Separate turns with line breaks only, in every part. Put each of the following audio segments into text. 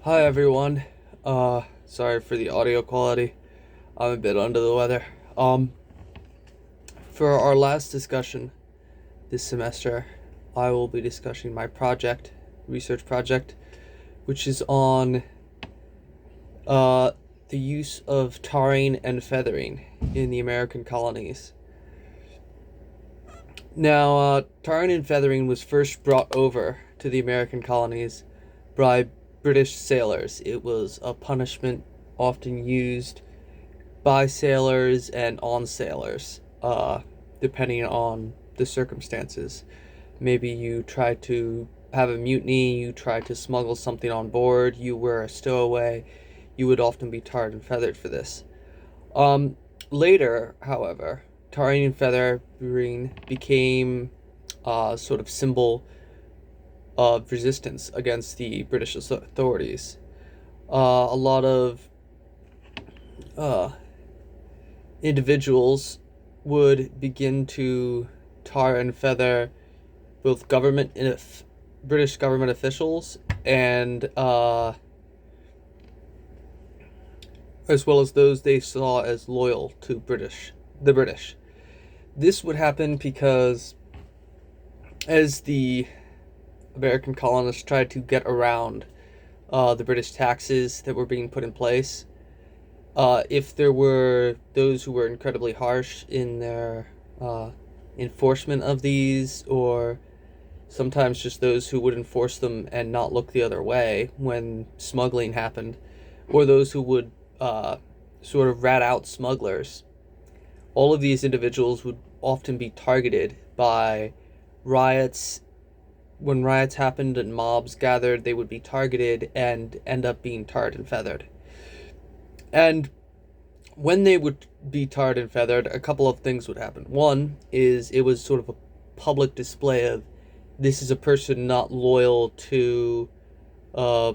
Hi everyone. Sorry for the audio quality. I'm a bit under the weather. Um, for our last discussion this semester, I will be discussing my research project, which is on uh the use of tarring and feathering in the American colonies. Now, tarring and feathering was first brought over to the American colonies by British sailors. It was a punishment often used by sailors and on sailors, depending on the circumstances. Maybe you try to have a mutiny, you try to smuggle something on board, you were a stowaway, you would often be tarred and feathered for this. Um, Later, however, tarring and feathering became a sort of symbol of resistance against the British authorities. A lot of uh, individuals would begin to tar and feather both British government officials and as well as those they saw as loyal to the British. This would happen because as the American colonists tried to get around the British taxes that were being put in place, if there were those who were incredibly harsh in their enforcement of these, or sometimes just those who would enforce them and not look the other way when smuggling happened, or those who would sort of rat out smugglers, all of these individuals would often be targeted by riots. When riots happened and mobs gathered, they would be targeted and end up being tarred and feathered. And when they would be tarred and feathered, a couple of things would happen. One is it was sort of a public display of this is a person not loyal to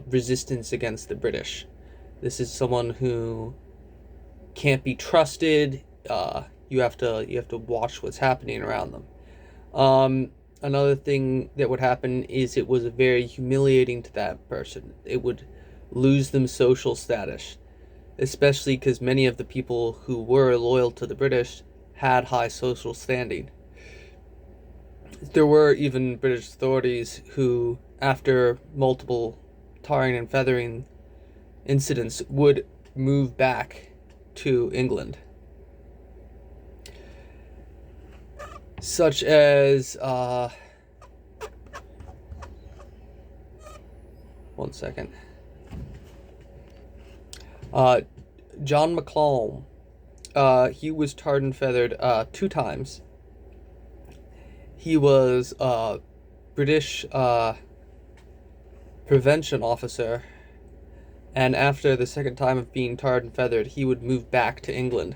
resistance against the British. This is someone who can't be trusted. You have to watch what's happening around them. Another thing that would happen is it was very humiliating to that person. It would lose them social status, especially because many of the people who were loyal to the British had high social standing. There were even British authorities who, after multiple tarring and feathering incidents, would move back to England. Such as, one second. John McCallum. He was tarred and feathered 2 times. He was a British prevention officer, and after the second time of being tarred and feathered, he would move back to England.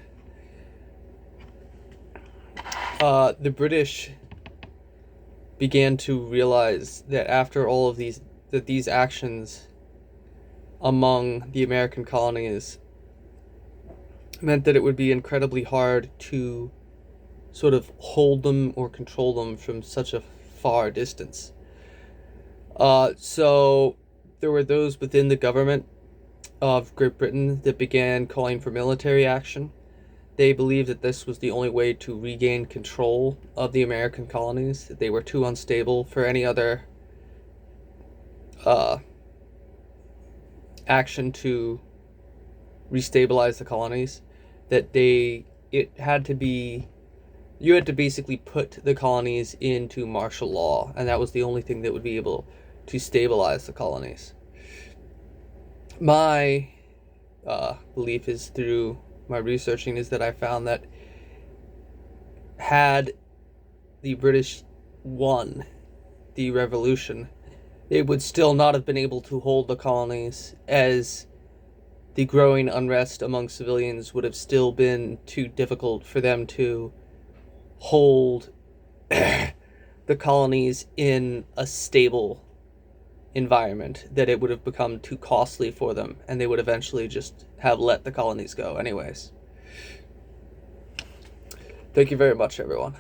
The British began to realize that after all of these actions among the American colonies meant that it would be incredibly hard to sort of hold them or control them from such a far distance. So there were those within the government of Great Britain that began calling for military action. They believed that this was the only way to regain control of the American colonies, that they were too unstable for any other action to restabilize the colonies, that you had to basically put the colonies into martial law, and that was the only thing that would be able to stabilize the colonies. My belief is, through my researching, is that I found that had the British won the revolution, they would still not have been able to hold the colonies, as the growing unrest among civilians would have still been too difficult for them to hold the colonies in a stable environment, that it would have become too costly for them, and they would eventually just have let the colonies go anyways. Thank you very much, everyone.